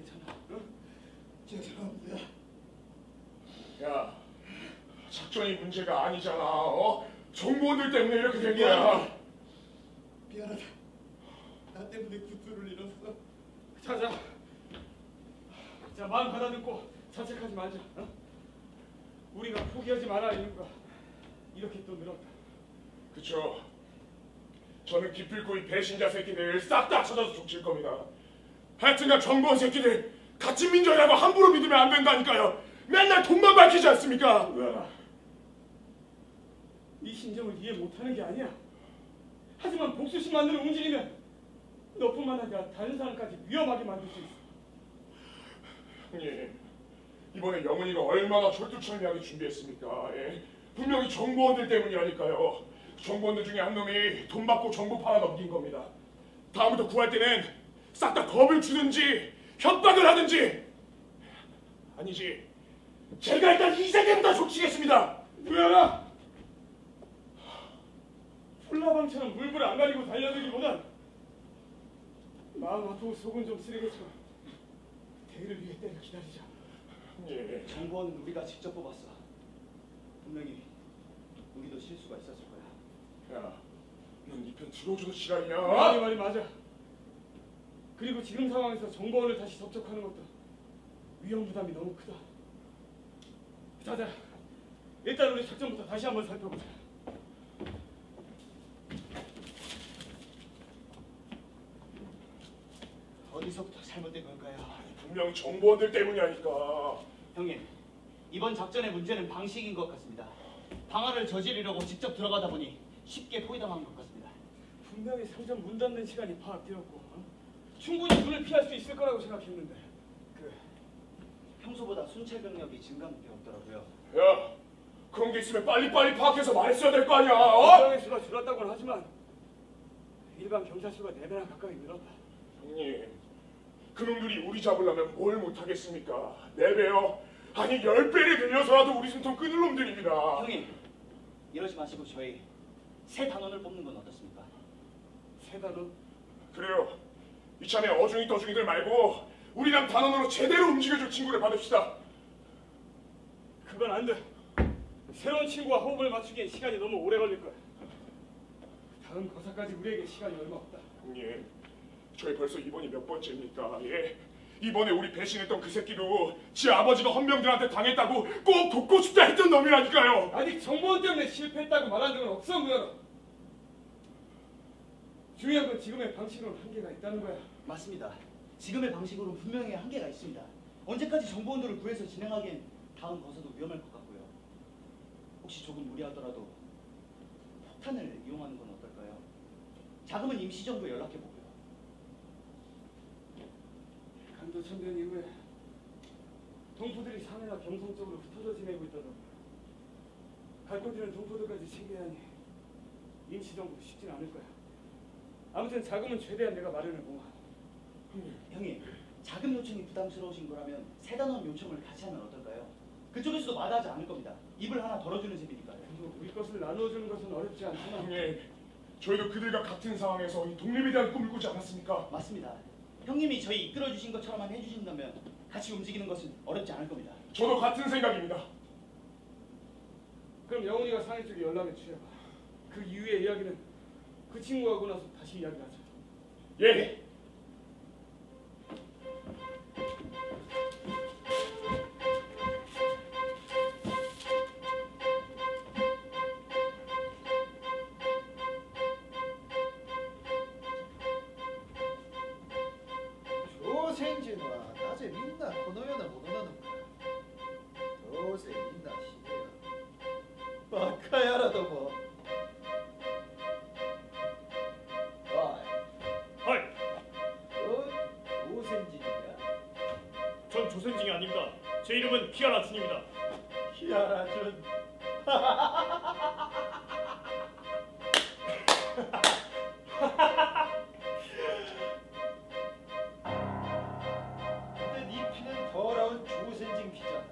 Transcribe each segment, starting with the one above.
괜찮아. 응? 죄송합니다. 야, 작전이 문제가 아니잖아. 정보원들 때문에 이렇게 된 거야. 미안하다. 나 때문에 구두를 잃었어. 자, 마음 가다듬고 자책하지 말자. 어? 우리가 포기하지 말아야 이유가 이렇게 또 늘었다. 그쵸. 저는 기필코 이 배신자 새끼들 싹 다 찾아서 족칠 겁니다. 하여튼간 정보원 새끼들 같은 민족이라고 함부로 믿으면 안 된다니까요. 맨날 돈만 밝히지 않습니까? 뭐야? 네 심정을 이해 못하는 게 아니야. 하지만 복수심만으로 움직이면 너뿐만 아니라 다른 사람까지 위험하게 만들 수 있어. 형님, 이번에 영훈이가 얼마나 철두철미하게 준비했습니까? 예? 분명히 정보원들 때문이라니까요. 정보원들 중에 한 놈이 돈 받고 정보 팔아 넘긴 겁니다. 다음부터 구할 때는 싹 다 겁을 주든지 협박을 하든지, 아니지, 제가 일단 이 새끼부터 족치겠습니다. 뭐야? 훌라방처럼 물불 안 가리고 달려들기보단 마음 아프고 속은 좀 쓰리겠지만 대의를 위해 때를 기다리자. 예. 정보원은 우리가 직접 뽑았어. 분명히 우리도 실수가 있었을 거야. 야, 넌 네 편 들어주는 시간이냐? 아니 말이 맞아. 그리고 지금 상황에서 정보원을 다시 접촉하는 것도 위험 부담이 너무 크다. 자자, 일단 우리 작전부터 다시 한번 살펴보자. 어디서부터 잘못된 걸까요? 분명 정보원들 때문이라니까. 형님, 이번 작전의 문제는 방식인 것 같습니다. 방화를 저지르려고 직접 들어가다 보니 쉽게 포위당한 것 같습니다. 분명히 상점 문 닫는 시간이 파악되었고 충분히 눈을 피할 수 있을 거라고 생각했는데 평소보다 순찰 병력이 증가한 게 없더라고요. 야, 그런 게 있으면 빨리빨리 파악해서 말했어야 될 거 아니야. 병의 수가 줄었다고는 하지만 일반 경찰 수가 4배나 가까이 늘었다. 형님, 그놈들이 우리 잡으려면 뭘 못하겠습니까? 4배요? 아니 10배를 늘려서라도 우리 숨통 끊을 놈들입니다. 형님, 이러지 마시고 저희 새 단원을 뽑는 건 어떻습니까? 새 단원? 그래요. 이참에 어중이 떠중이들 말고 우리랑 단원으로 제대로 움직여줄 친구를 받읍시다. 그건 안 돼. 새로운 친구와 호흡을 맞추기엔 시간이 너무 오래 걸릴 거야. 다음 거사까지 우리에게 시간이 얼마 없다. 형님, 저희 벌써 이번이 몇 번째입니까? 예? 이번에 우리 배신했던 그 새끼도 지 아버지가 헌병들한테 당했다고 꼭 돕고 싶다 했던 놈이라니까요. 아직 정보원 때문에 실패했다고 말한 적은 없어, 무현아. 중요한 건 지금의 방식으로는 한계가 있다는 거야. 맞습니다. 지금의 방식으로 분명히 한계가 있습니다. 언제까지 정보원들을 구해서 진행하기엔 다음 거서도 위험할 것 같고요. 혹시 조금 무리하더라도 폭탄을 이용하는 건 어떨까요? 자금은 임시정부에 연락해보고요. 간도천된 이후에 동포들이 사내나 경성 쪽으로 흩어져 지내고 있다더군. 갈 곳에는 동포들까지 챙겨야 하니 임시정부도 쉽진 않을 거야. 아무튼 자금은 최대한 내가 마련해 보아. 형님, 자금 요청이 부담스러우신 거라면 새 단원 요청을 같이 하면 어떨까요? 그쪽에서도 마다하지 않을 겁니다. 입을 하나 덜어주는 셈이니까요. 우리 것을 나누어주는 것은 어렵지 않지만 형님, 저희도 그들과 같은 상황에서 이 독립에 대한 꿈을 꾸지 않았습니까? 맞습니다. 형님이 저희 이끌어주신 것처럼만 해주신다면 같이 움직이는 것은 어렵지 않을 겁니다. 저도 같은 생각입니다. 그럼 영훈이가 상해 쪽에 연락을 취해봐. 그 이후의 이야기는 그 친구가 하고 나서 다시 이야기하자. 예. 조생진와 낮에 민나 코노여나 못오나는 거야. 도세 민나 시대가 바카야라도 뭐. 하이, 조생진이야? 전 조선징이 아닙니다. 제 이름은 키아라춘입니다. 키아라준. 근데 네 피는 더러운 조센징 피잖아.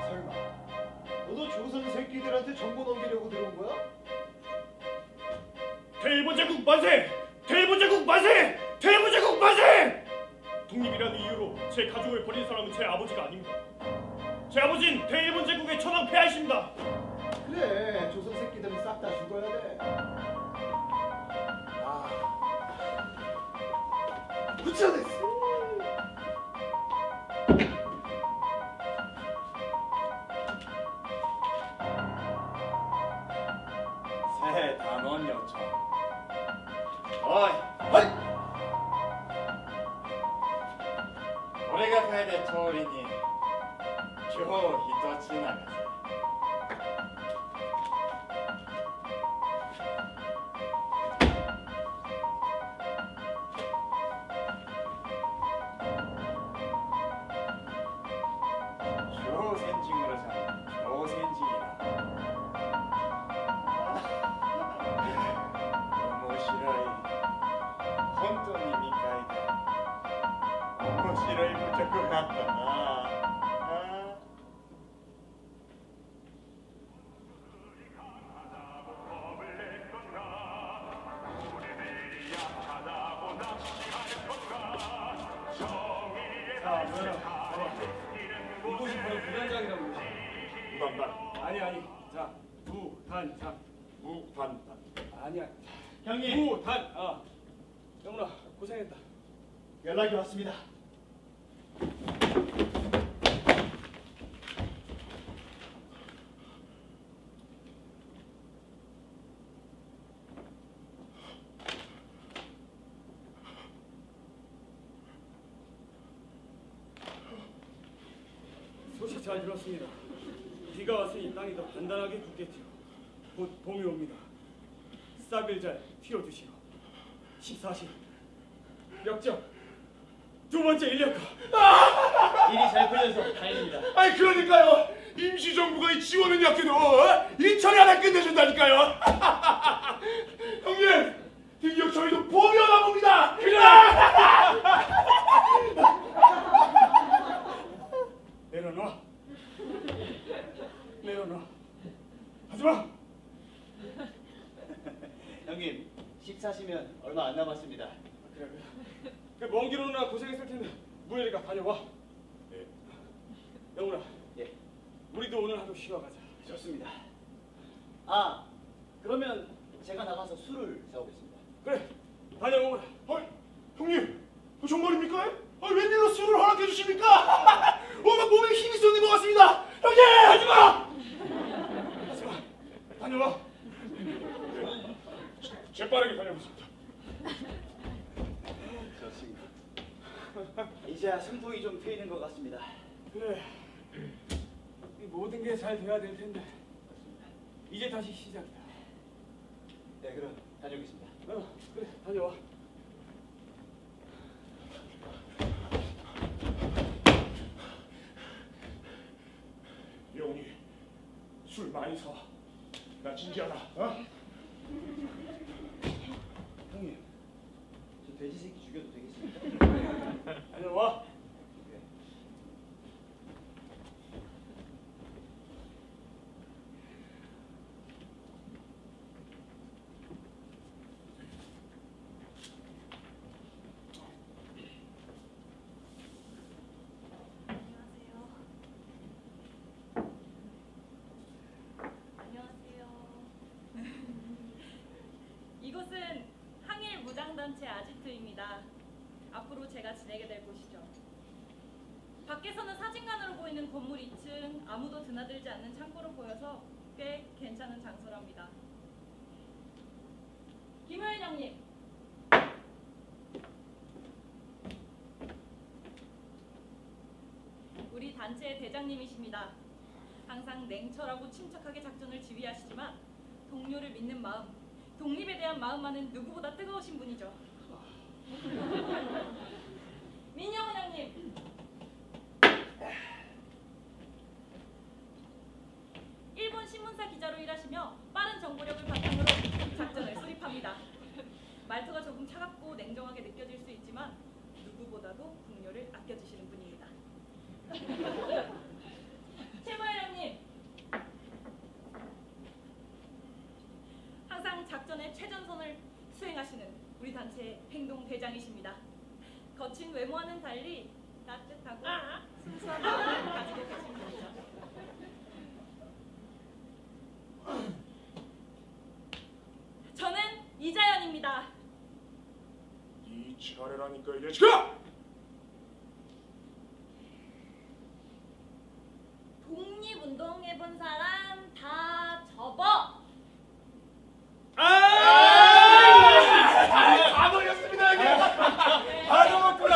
설마 너도 조선 새끼들한테 정보 넘기려고 들어온 거야? 대일본 제국 만세! 대일본 제국 만세! 대무제국 만세! 독립이라는 이유로 제 가족을 버린 사람은 제 아버지가 아닙니다. 제 아버지는 대일본 제국의 천황 폐하이십니다. 그래, 조선 새끼들은 싹 다 죽어야 돼. 부처됐어. 새 단원 요청. 어이, 어이! 우리가 가야 될 터울이니 겨우 히터 지나가세. 조센징으로 잡는 조센징이라. 너무 싫어이. 혼돈이 미카이다. 너무 싫어이 무조건 같다. 자, 뭐야? 이곳이 바로 부단장이라고 그러지. 무단단, 아니. 자, 부단장. 무단단. 아니야. 형님, 부단. 영훈아, 고생했다. 연락이 왔습니다. 소식 잘 들었습니다. 비가 왔으니 땅이 더 단단하게 굳겠지요. 곧 봄이 옵니다. 싹을 잘 틔워주시오. 14시 역적 두 번째 인력거. 일이 잘 풀려서 다행입니다. 아니 그러니까요. 임시정부가 이 지원은 약해도 인천이 하나 끝내준다니까요. 형님, 드디어 저희도 봄이 오나 봅니다. 그래. 내려놔. 하지마. 형님, 14시면 얼마 안 남았습니다. 그래. 그먼 길 오느라 고생했을 텐데 무예리가 다녀와. 네. 영훈아, 예, 우리도 오늘 하루 쉬어가자. 좋습니다. 그러면 제가 나가서 술을 사오겠습니다. 그래, 다녀 영훈아. 형님, 정말입니까? 웬일로 술을 허락해 주십니까? 막 몸에 힘이 쏘는 것 같습니다. 형님! 하지마! 다녀와. 재빠르게 다녀오겠습니다. 좋습니다. 이제야 숨통이 좀 트이는 것 같습니다. 그래. 이 모든 게 잘 돼야 될 텐데. 이제 다시 시작이다. 네, 그럼 다녀오겠습니다. 그래, 다녀와. 영훈이, 술 많이 사. 나 진지하다. 어? 형님, 저 돼지 새끼 죽여도 되겠습니까? 다녀와. 네. 이곳은 항일 무장단체 아지트입니다. 앞으로 제가 지내게 될 곳이죠. 밖에서는 사진관으로 보이는 건물 2층, 아무도 드나들지 않는 창고로 보여서 꽤 괜찮은 장소랍니다. 김효인 형님. 우리 단체의 대장님이십니다. 항상 냉철하고 침착하게 작전을 지휘하시지만 동료를 믿는 마음, 독립에 대한 마음만은 누구보다 뜨거우신 분이죠. 민영훈 형님. 일본 신문사 기자로 일하시며 빠른 정보력을 바탕으로 작전을 수립합니다. 말투가 조금 차갑고 냉정하게 느껴질 수 있지만 누구보다도 동료를 아껴주시는 분입니다. 최마일 형님. 항상 작전의 최전선을 수행하시는 우리 단체의 행동 대장이십니다. 있습니다. 거친 외모와는 달리 따뜻하고 순수한 마음을 가지고 계신 분이죠. 저는 이자연입니다. 이 차례라니까 이제 지금! 독립운동 해본 사람 다 접어. 다 걸렸습니다 여기. 다 적었구나.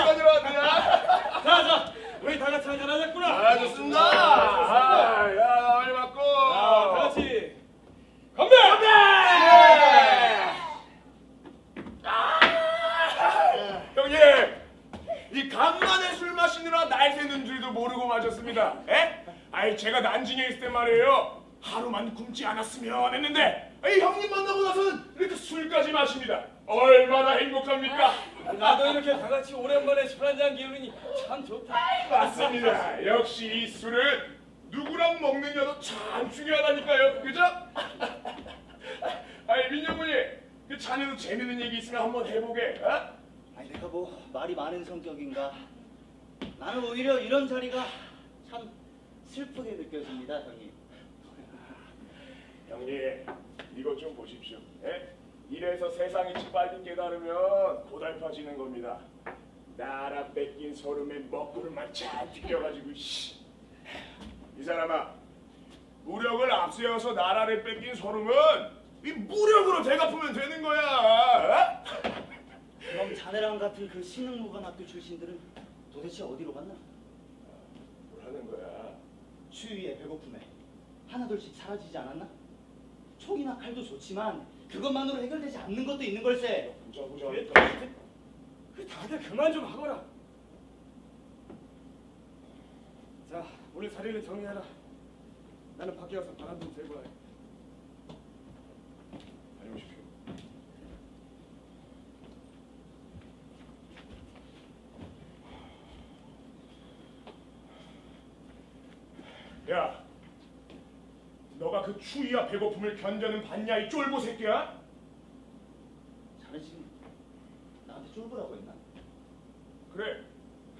자자, 우리 다 같이 한잔 하자꾸나. 좋습니다. 야 빨리 맞고. 다 같이 건배! 형님, 이 간만에 술 마시느라 날 새는 줄도 모르고 마셨습니다. 에? 아이 제가 난징에 있을 때 말이에요. 하루만 굶지 않았으면 했는데 이 형님 만나고 나서는 이렇게 술까지 마십니다. 얼마나 행복합니까? 나도 이렇게 다 같이 오랜만에 술 한잔 기울이니 참 좋다. 맞습니다. 역시 이 술은 누구랑 먹느냐도 참 중요하다니까요. 그죠? 아이 민영군이 그 자네도 재밌는 얘기 있으면 한번 해보게. 어? 아니 내가 뭐 말이 많은 성격인가? 나는 오히려 이런 자리가 참 슬프게 느껴집니다, 형님. 형님 이것 좀 보십시오. 예? 이래서 세상이 빨리 깨달으면 고달파지는 겁니다. 나라 뺏긴 서름에 먹구름만 잘 튀겨가지고 이 사람아, 무력을 앞세워서 나라를 뺏긴 서름은 이 무력으로 되갚으면 되는 거야. 어? 그럼 자네랑 같은 그 신흥무관 학교 출신들은 도대체 어디로 갔나? 뭘 하는 거야? 추위에 배고픔에 하나둘씩 사라지지 않았나? 총이나 칼도 좋지만 그것만으로 해결되지 않는 것도 있는 걸세. 보자. 그 다들 그만 좀 하거라. 자, 오늘 자리를 정리하라. 나는 밖에 가서 바람 좀 쐬고 와야. 다녀오십시오. 야, 너가 그 추위와 배고픔을 견뎌는 봤냐 이 쫄보 새끼야? 자네 지금 나한테 쫄보라고 했나? 그래,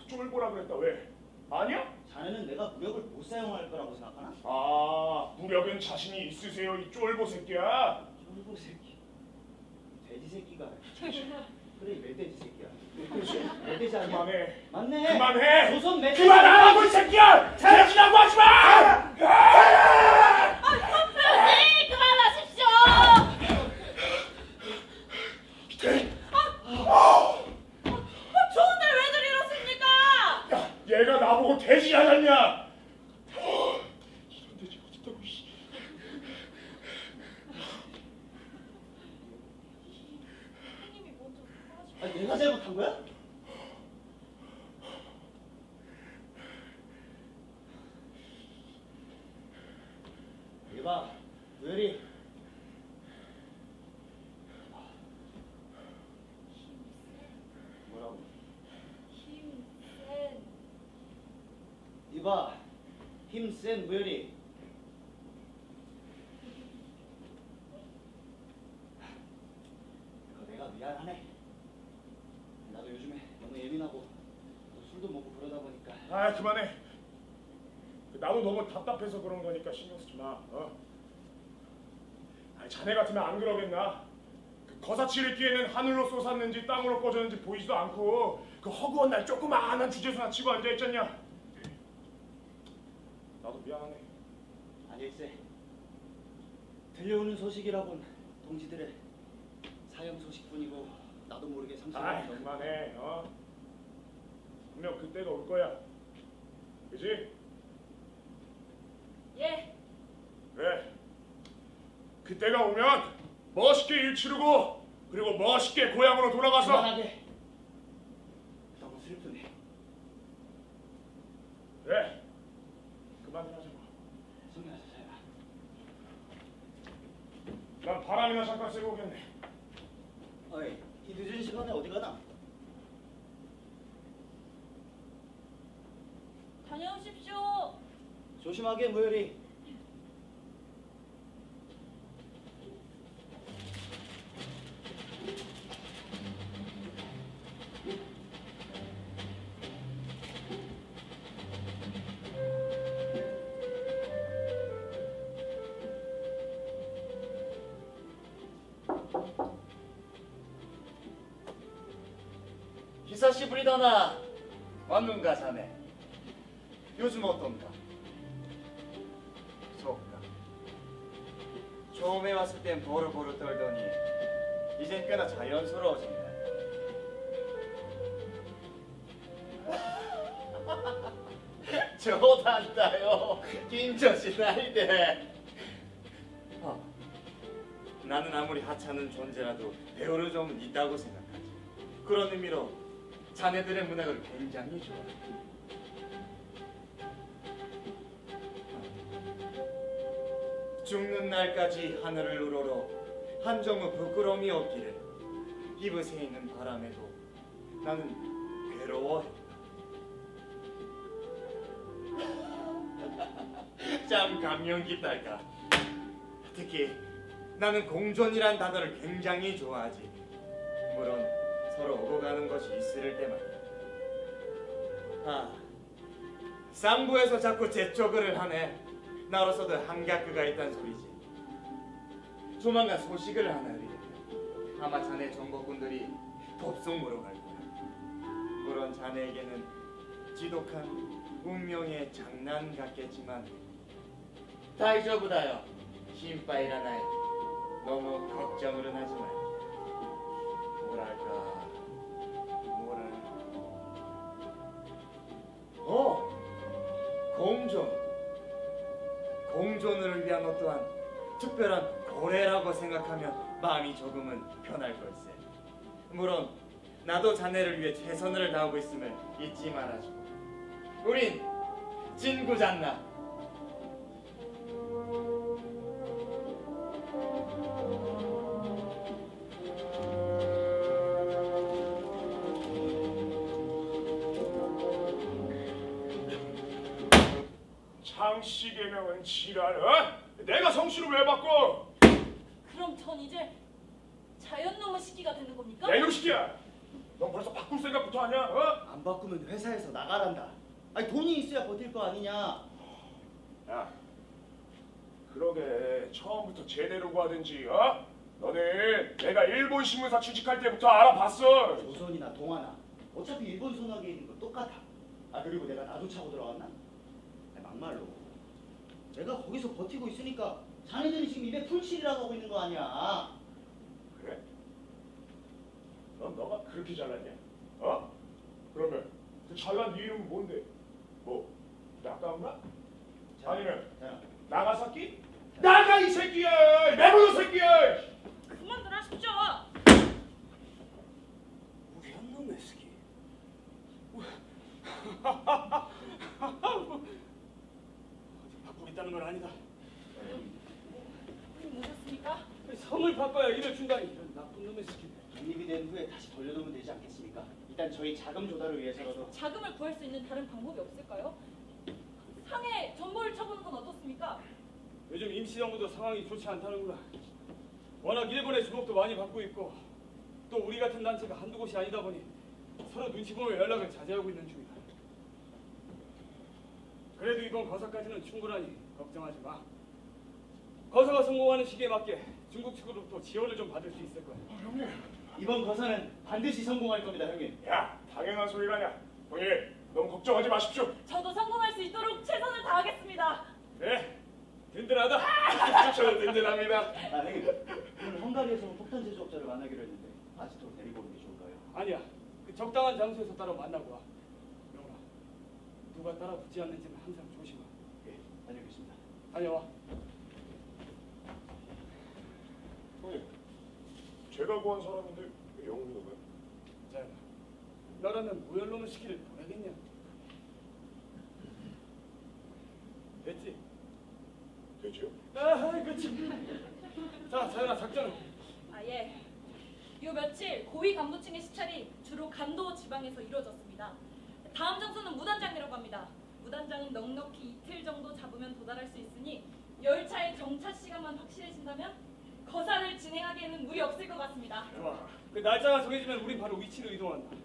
쫄보라 그랬다. 왜? 아니야? 자네는 내가 무력을 못 사용할 거라고 생각하나? 아, 무력은 자신이 있으세요 이 쫄보 새끼야. 쫄보 새끼. 돼지 새끼가. 그래, 멧돼지 새끼야. 멧돼지 아니야? 그만해. 맞네. 그만해. 조선 멧돼지. 그만하라고 이 새끼야. 대신하고 하지 마. 선배님 그만하십시오. 좋은데 왜들 이러십니까? 야, 얘가 나보고 돼지 하잖냐? 이런 돼지 어딨다고? 선생님이 먼저 하시고. 아니, 내가 잘못한 거야? 이봐, 우열이. 뭐라고? 힘센. 이봐, 힘센 무열이. 내가 미안하네. 나도 요즘에 너무 예민하고 또 술도 먹고 그러다 보니까. 아, 그만해. 나도 너무 답답해서 그런 거니까 신경 쓰지 마. 어? 아니, 자네 같으면 안 그러겠나? 그 거사치를 기에는 하늘로 솟았는지 땅으로 꺼졌는지 보이지도 않고 그 허구한 날 조그마한 주제수나 치고 앉아있잖냐? 나도 미안하네. 아닐세. 들려오는 소식이라곤 동지들의 사형 소식뿐이고 나도 모르게 아이, 상처를 그만해. 어? 분명 그때가 올 거야. 그지? 예. 그래. 그때가 오면 멋있게 일 치르고 그리고 멋있게 고향으로 돌아가서 그만하게. 너무 슬프네. 그래. 그만 좀 하자. 성민아, 자야. 난 바람이나 잠깐 쐬고 오겠네. 어이, 이 늦은 시간에 어디 가나? 다녀오십시오. 조심하게, 무열이. 久しぶりだな왔는가 자네 요즘 어떤가? 좋까 처음에 왔을 땐 버르버르 떨더니 이젠 꽤나 자연스러워졌네冗談だよ緊張しないで나는 아무리 하찮은 존재라도 배우는 점은 있다고 생각하지. 그런 의미로 자네들의 문학을 굉장히 좋아해. 죽는 날까지 하늘을 우러러 한 점의 부끄러움이 없기를 입을 새이는 바람에도 나는 괴로워했다. 참 감명 깊달까. 특히 나는 공존이란 단어를 굉장히 좋아하지. 물론 서로 오고 가는 것이 있을 때 말이야. 쌍부에서 자꾸 재촉을 하네. 나로서도 한가크가 있단 소리지. 조만간 소식을 하나 드리겠네. 아마 자네 정보꾼들이 법송으로 갈 거야. 물론 자네에게는 지독한 운명의 장난 같겠지만 다이저부다요. 심파이라나이. 너무 걱정을은 하지 말게. 뭐랄까. 공존을 위한 어떠한 특별한 고래라고 생각하면 마음이 조금은 편할 걸세. 물론 나도 자네를 위해 최선을 다하고 있음을 잊지 말아주고. 우린 친구잖나. 장씨 개명은 지랄. 내가 성씨를 왜 바꿔? 그럼 전 이제 자연놈의 시기가 되는 겁니까? 야 이놈 시끼야. 넌 벌써 바꿀 생각부터 하냐? 안 바꾸면 회사에서 나가란다. 아니 돈이 있어야 버틸 거 아니냐. 야, 그러게 처음부터 제대로 구하든지. 너는 내가 일본 신문사 취직할 때부터 알아봤어. 조선이나 동아나 어차피 일본 손아귀에 있는 건 똑같아. 그리고 내가 나도 차고 들어갔나? 아니, 막말로 내가 거기서 버티고 있으니까 자네들이 지금 입에 풀칠이라고 하고 있는 거 아니야. 그래? 넌 너가 그렇게 잘났냐? 그러면 그 잘난 네 이름은 뭔데? 뭐 나가운가? 아니면 자, 나가사키? 나가 이 새끼야! 매부노 새끼야! 그만들 하십시오. 우리 한 놈의 새끼. 어디 바꾸고 있다는 건 아니다. 뭐셨습니까? 성을 바꿔야 일을 준다니 이런 나쁜 놈의 새끼. 독립이 된 후에 다시 돌려놓으면 되지 않겠습니까? 일단 저희 자금 조달을 위해서라도. 자금을 구할 수 있는 다른 방법이 없을까요? 상해 전보를 쳐보는 건 어떻습니까? 요즘 임시정부도 상황이 좋지 않다는구나. 워낙 일본의 주목도 많이 받고 있고 또 우리 같은 단체가 한두 곳이 아니다 보니 서로 눈치 보며 연락을 자제하고 있는 중이다. 그래도 이번 거사까지는 충분하니 걱정하지 마. 거사가 성공하는 시기에 맞게 중국 측으로부터 지원을 좀 받을 수 있을 거야. 형님. 이번 거사는 반드시 성공할 겁니다, 형님. 야, 당연한 소리라냐. 형님, 너무 걱정하지 마십시오. 저도 성공할 수 있도록 최선을 다하겠습니다. 네, 든든하다. 저 든든합니다. 형님, 오늘 헝가리에서 폭탄 제조업자를 만나기로 했는데 아직도 데리고 오는 게 좋을까요? 아니야, 그 적당한 장소에서 따로 만나고 와. 명훈아, 누가 따라 붙지 않는지는 항상 조심하. 예, 다녀오겠습니다. 다녀와. 형님, 제가 구한 사람인데 왜 영웅이 누구야? 자연아, 너라면 무혈로는 시키를 보내겠냐? 됐지? 되지요? 그치. 자, 자연아, 작전은? 예. 요 며칠 고위 간부층의 시찰이 주로 간도 지방에서 이루어졌습니다. 다음 장소는 무단장이라고 합니다. 무단장은 넉넉히 이틀 정도 잡으면 도달할 수 있으니 열차의 정차 시간만 확실해진다면 거사를 진행하기에는 무리 없을 것 같습니다. 좋아. 그 날짜가 정해지면 우린 바로 위치로 이동한다.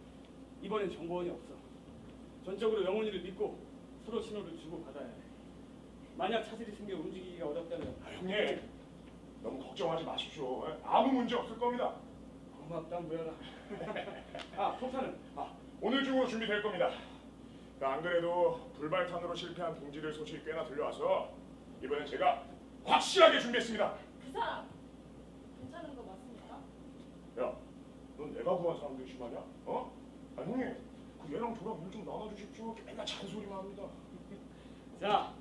이번엔 정보원이 없어. 전적으로 영훈이를 믿고 서로 신호를 주고 받아야 해. 만약 차질이 생겨 움직이기가 어렵다면 형님, 너무 걱정하지 마십시오. 아무 문제 없을 겁니다. 고맙다 무연아. 폭탄은? 중으로 준비될 겁니다. 안 그래도 불발탄으로 실패한 동지들 소식이 꽤나 들려와서 이번엔 제가 확실하게 준비했습니다. 그 사람 괜찮은 거 맞습니까? 야, 넌 내가 구한 사람들 심하냐? 어? 아 형님, 그 얘랑 저랑 일 좀 나눠주십시오. 맨날 잔소리만 합니다. 자,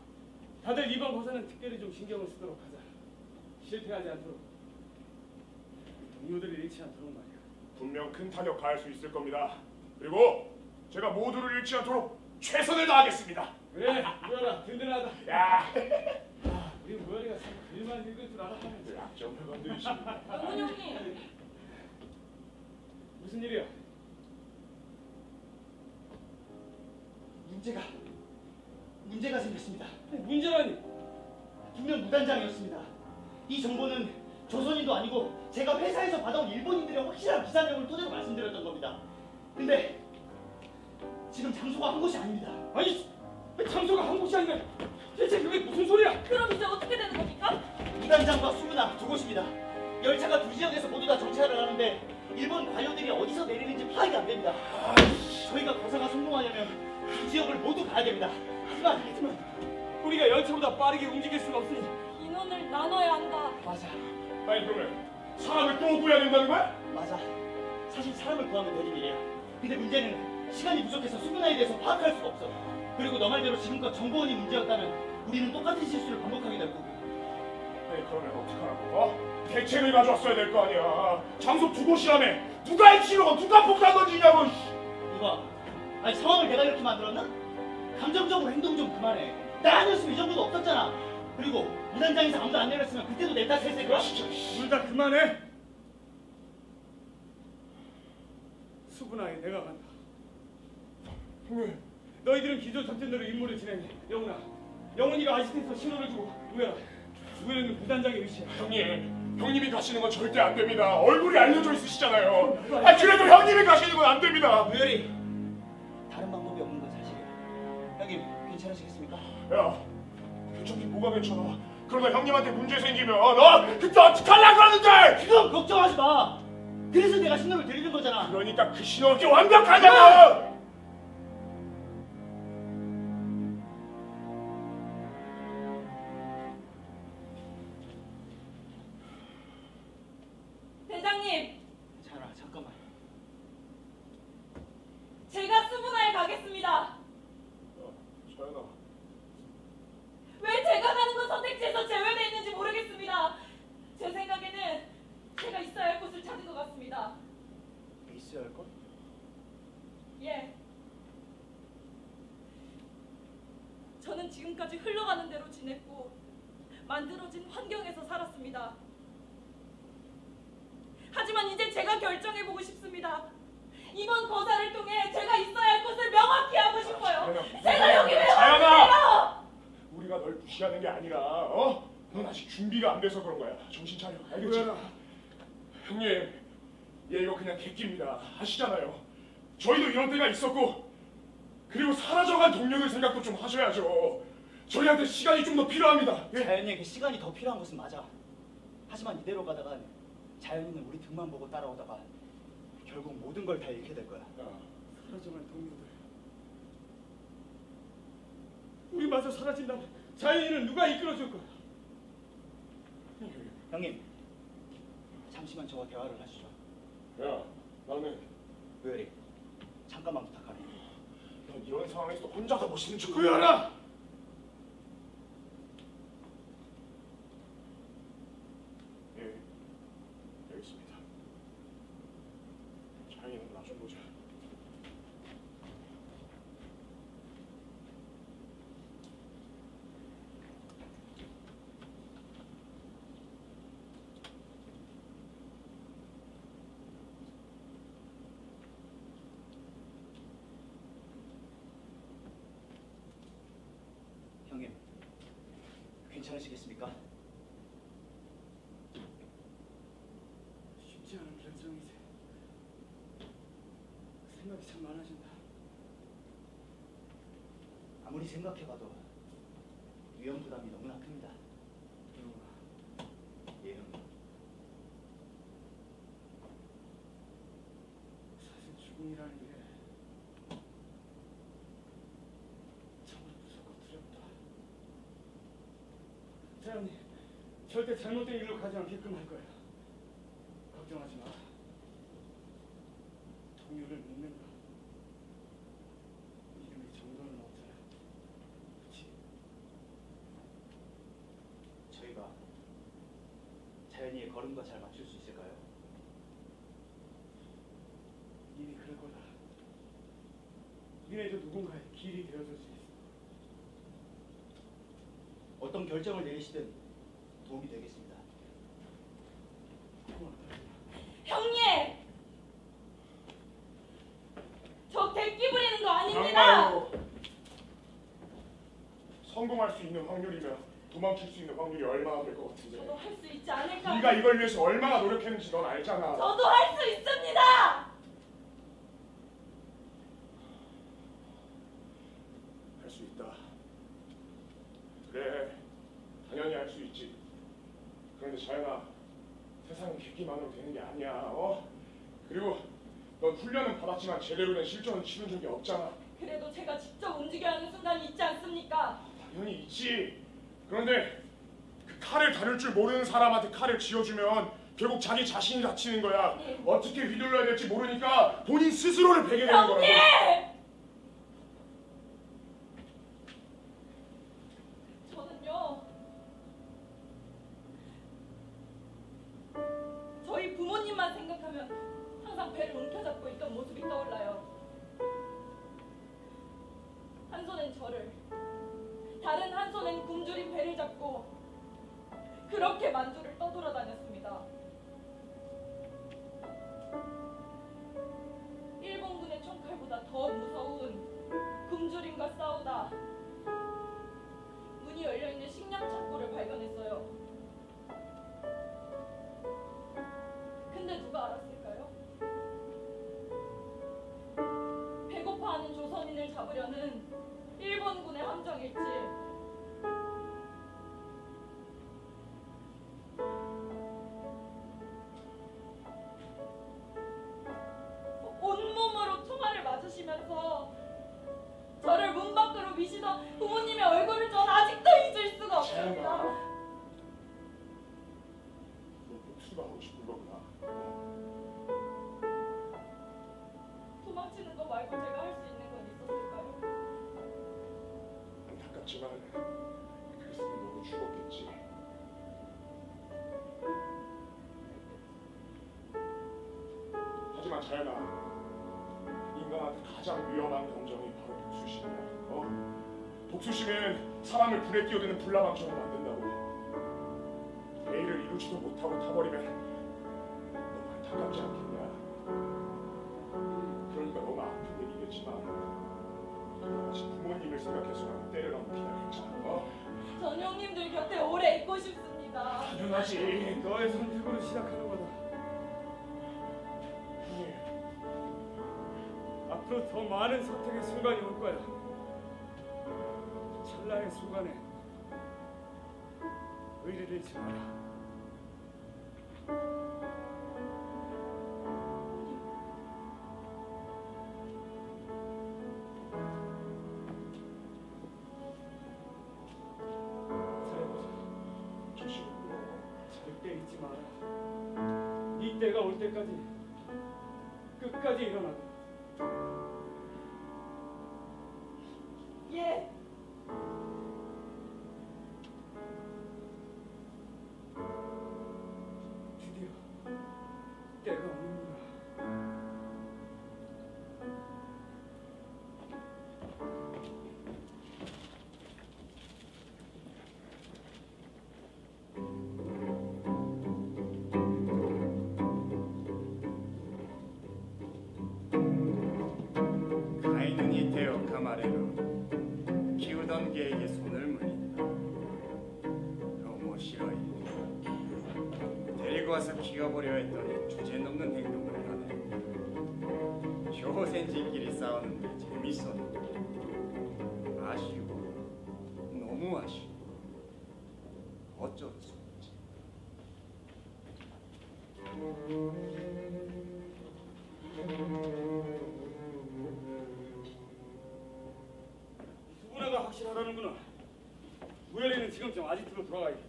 다들 이번 거사는 특별히 좀 신경을 쓰도록 하자. 실패하지 않도록, 동료들을 잃지 않도록 말이야. 분명 큰 타격 가할 수 있을 겁니다. 그리고 제가 모두를 잃지 않도록 최선을 다하겠습니다. 그래, 무열아, 든든하다. 야, 우리 무열이가 참 글만 읽을 줄 알았다면서. 약점 회관들이십니다. 영훈 형님, 무슨 일이야? 문제가 생겼습니다. 문제라니? 분명 무단장이었습니다. 이 정보는 조선인도 아니고 제가 회사에서 받아온 일본인들의 확실한 비상 내용을 토대로 말씀드렸던 겁니다. 근데 지금 장소가 한 곳이 아닙니다. 아니, 장소가 한 곳이 아니라 대체 그게 무슨 소리야? 그럼 이제 어떻게 되는 겁니까? 무단장과 수문항 두 곳입니다. 열차가 두 지역에서 모두 다 정차를 하는데 일본 관료들이 어디서 내리는지 파악이 안 됩니다. 저희가 거사가 성공하려면 두 지역을 모두 가야 됩니다. 하지만 우리가 열차보다 빠르게 움직일 수가 없으니. 인원을 나눠야 한다. 맞아. 아니 그러면 사람을 또 구해야 된다는 거야? 맞아. 사실 사람을 구하면 되는 일이야. 근데 문제는 시간이 부족해서 수문화에 대해서 파악할 수가 없어. 그리고 너 말대로 지금껏 정보원이 문제였다면 우리는 똑같은 실수를 반복하게 될 거고. 아니 그러면 어떡하라고? 어? 대책을 가져왔어야 될 거 아니야. 장소 두 곳이라며. 누가 해치려고 누가 폭탄 던지냐고. 이봐. 아니 상황을 내가 이렇게 만들었나? 감정적으로 행동 좀 그만해. 나 아니었으면 이 정도도 없었잖아. 그리고 무단장에서 아무도 안 내렸으면 그때도 내 탓을 했을 거야. 둘 다 그만해. 수분하게 내가 간다. 형님, 너희들은 기존 작전대로 임무를 진행해. 영훈아, 영훈이가 아시트에서 신호를 주고 우열은 부단장의 위치야. 형님이 가시는 건 절대 안 됩니다. 얼굴이 알려져 있으시잖아요. 아 그래도 형님이 가시는 건 안 됩니다. 우열이 다른 방법이 없는 건 사실이야. 형님 괜찮으시겠습니까? 야, 괜찮긴 뭐가 괜찮아. 그러다 형님한테 문제 생기면 너 그때 어떡하려고 하는데? 그건 걱정하지 마. 그래서 내가 신호를 드리는 거잖아. 그러니까 그 신호가 완벽하냐고! 대장님, 자연아 잠깐만. 제가 수문화에 가겠습니다. 자연아, 왜 제가 가는 건 선택지에서 제외되어 있는지 모르겠습니다. 제 생각에는 제가 있어야 할 곳을 찾은 것 같습니다. 있어야 할 것? 예. 저는 지금까지 흘러가는 대로 지냈고 만들어진 환경에서 살았습니다. 하지만 이제 제가 결정해보고 싶습니다. 이번 거사를 통해 제가 있어야 할 곳을 명확히 하고 싶어요. 제가 여기 왜 왔어요? 우리가 널 무시하는 게 아니라 넌 아직 준비가 안 돼서 그런 거야. 정신 차려. 알겠지? 형님, 얘 이거 그냥 객기입니다. 아시잖아요. 저희도 이런 때가 있었고 그리고 사라져간 동료들 생각도 좀 하셔야죠. 저희한테 시간이 좀 더 필요합니다. 예? 자연이에게 시간이 더 필요한 것은 맞아. 하지만 이대로 가다간 자연이는 우리 등만 보고 따라오다가 결국 모든 걸 다 잃게 될 거야. 사라져간 동료들. 우리마저 사라진다면 자연인은 누가 이끌어줄 거야? 형님, 잠시만 저와 대화를 하시죠. 야, 나는 우열이, 잠깐만 부탁하네. 넌 이런 상황에서 혼자 다 멋있는 척. 구열아! 예, 알겠습니다. 자연이는 나좀 보자. 형님, 괜찮으시겠습니까? 쉽지 않은 결정이지. 생각이 참 많아진다. 아무리 생각해봐도 위험 부담이 너무나 큽니다. 예, 형님. 사실 죽음이라는 게 태연이 절대 잘못된 일로 가지 않게끔 할 거야. 걱정하지 마. 동료를 믿는다. 이름에 정도는 없잖아. 그치? 저희가 자연이의 걸음과 잘 맞출 수 있을까요? 이미 그럴 거다. 니네도 누군가의 길이 되어줄 수 있어. 어떤 결정을 내리시든 도움이 되겠습니다. 고맙다. 형님! 저 객기 부리는 거 아닙니다! 장마요. 성공할 수 있는 확률이면 도망칠 수 있는 확률이 얼마나 될 것 같은데. 저도 할 수 있지 않을까? 네가 이걸 위해서 얼마나 노력했는지 넌 알잖아. 저도 할 수 있습니다! 할 수 있다. 그래, 당연히 할 수 있지. 그런데 자연아, 세상은 객기만으로 되는 게 아니야. 그리고 넌 훈련은 받았지만 제대로 된 실전은 치른 적이 없잖아. 그래도 제가 직접 움직여야 하는 순간이 있지 않습니까? 당연히 있지. 그런데 그 칼을 다룰 줄 모르는 사람한테 칼을 쥐어주면 결국 자기 자신이 다치는 거야. 어떻게 휘둘러야 될지 모르니까 본인 스스로를 베게 되는 거라고. 형님! 저는요, 저희 부모님만 생각하면 항상 배를 움켜잡고 있던 모습이 떠올라요. 한 손엔 저를, 다른 한 손엔 굶주린 배를 잡고 그렇게 만주를 떠돌아다녔습니다. 일본군의 총칼보다 더 무서운 굶주림과 싸우다 문이 열려있는 식량 창고를 발견했어요. 근데 누가 알았을까요? 배고파하는 조선인을 잡으려는 일본군의 함정일지. 온몸으로 총알을 맞으시면서 저를 문 밖으로 미시던 부모님의 얼굴을 전 아직도 잊을 수가 없습니다. 너 복수가 하고 싶은 거구나. 도망치는 거 말고 제가 할 수 있는 건 있었을까요? 안타깝지만 그랬으면 너도 죽었겠지. 하지만 자연아, 인간한테 가장 위험한 감정이 바로 독수심이야. 독수심은 사람을 불에 끼어드는 불나방처럼 만든다고. 내일을 이루지도 못하고 타버리면 너무 안타깝지 않겠냐. 그러니까 너무 아픈 얘기겠지만 돌아가신 부모님을 생각해서라도 때를 한번 기다렸잖아. 전 형님들 곁에 오래 있고 싶습니다. 당연하지. 너의 선택으로 시작하는 거다. 형님, 앞으로 더 많은 선택의 순간이 올 거야. 찰나의 순간에 의리를 잃지 마라. 잘해보자. 조심히. 절대 잊지 마라. 네 때가 올 때까지 끝까지 일어나고. 예. 드디어 때가 오는구나. 가인은 이때요 가마레로 키우던 개에게 손을 물린다. 너무 싫어해. 데리고 와서 키워보려 했더니 주제넘는 행동을 하네. 효생진끼리 싸우는데 재밌어. 아쉬워. 너무 아쉬워. 어쩔 수 없지. 누구나가 확실하다는구나. 우열이는 지금쯤 아지트로 돌아가야겠다.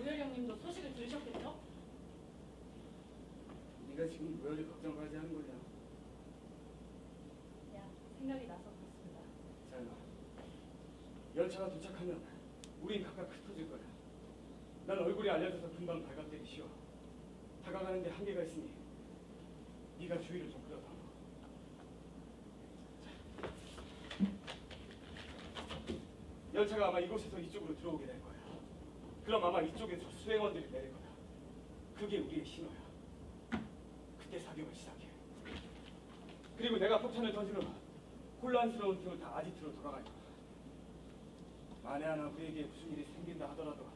우열 형님도 소식을 들으셨겠죠? 네가 지금 뭘 걱정까지 하는 거냐? 그냥 생각이 나서 그렇습니다. 자, 열차가 도착하면 우린 각각 흩어질 거야. 난 얼굴이 알려져서 금방 발각되기 쉬워. 다가가는데 한계가 있으니 네가 주의를 좀 끌어다. 열차가 아마 이곳에서 이쪽으로 들어오게 될 거야. 그럼 아마 이쪽에서 수행원들이 내릴 거야. 그게 우리의 신호야. 그때 사격을 시작해. 그리고 내가 폭탄을 던진 후 혼란스러운 팀은 다 아지트로 돌아갈 거야. 만에 하나 우리에게 무슨 일이 생긴다 하더라도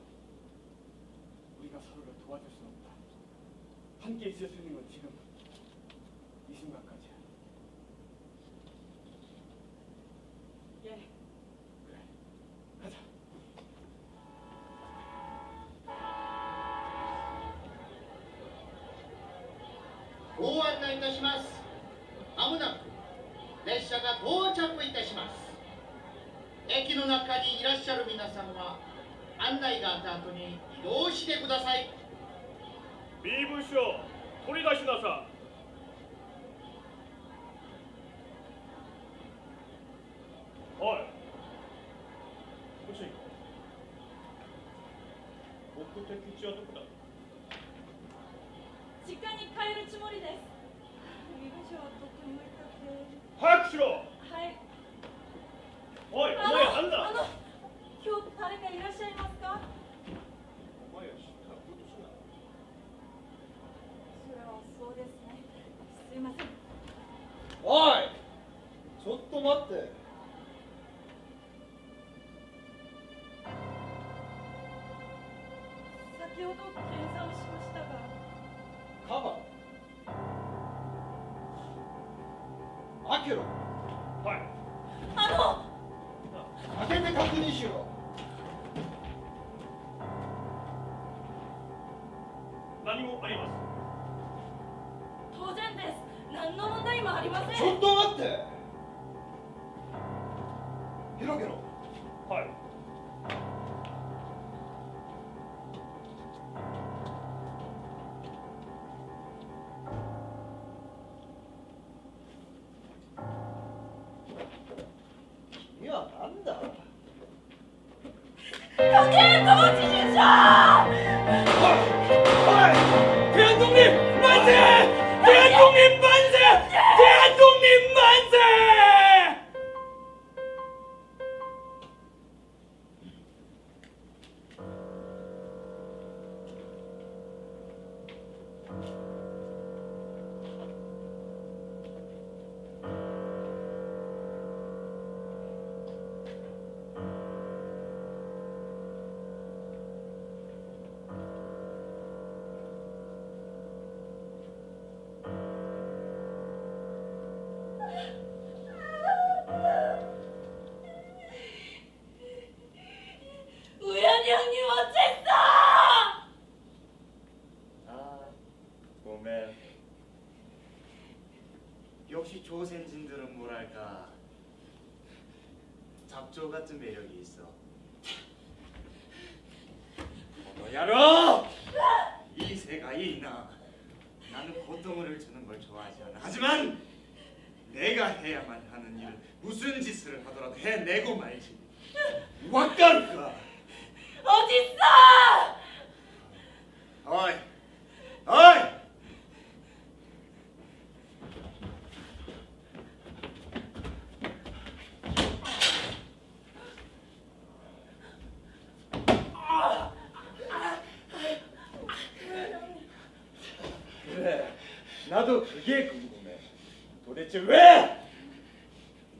우리가 서로를 도와줄 수는 없다. 함께 있을 수 있는 건 지금 이 순간까지야. 예. 그래, 가자.ご案内いたします。まもなく列車が到着いたします。駅の中にいらっしゃる皆さんは案内があった後に移動してください。 미부쇼 토리다시나사. 헐. 그치. 목끝에 귀찌가 떴구나. 実家に帰るつもりです。身分証はどこに置いたっけ？ 하악시로. はい。 어이, 뭐야, 한다. 今日誰かいらっしゃいますか？ 뭐야, 진짜 무슨 それはそうですね。すいません。おい、ちょっと待って。先ほど検査をしましたが、カバー開けろ。 はい。開けて確認しろ。何もあります。当然です。何の問題もありません。ちょっと待って。広げろ。はい。 君はなんだ。 여기는 도망치 주죠! 대한독립 만세! 대한독립 만세! 대한독립 만세! 우연히 형님 어쨌어! 아, 보면 역시 조센진들은 뭐랄까 잡조 같은 매력이 있어. 야로! 이 세가이나 나는 고통을 주는 걸 좋아하지 않아. 하지만 내가 해야만 하는 일은 무슨 짓을 하더라도 해내고 말지. 왁가루까. 어딨어! 어이, 어이! 그래, 나도 그게 궁금해. 도대체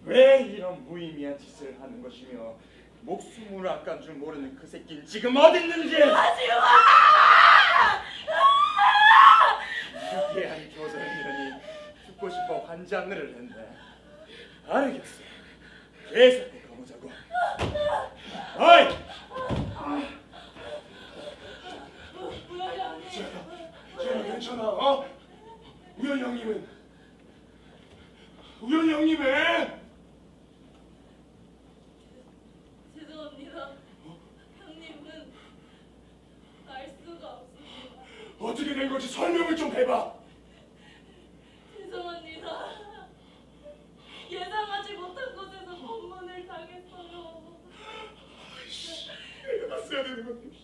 왜 이런 무의미한 짓을 하는 것이며 목숨을 아까운 줄 모르는 그 새끼는 지금 어디 있는지. 하지마! 유쾌한 교사님이라니 죽고 싶어 환장을 했네. 알겠어. 계속해 가보자고. 어이! 괜찮아, 어? 우연히 형님은? 우연히 형님은? 죄송합니다. 형님은 소리밖에 없어.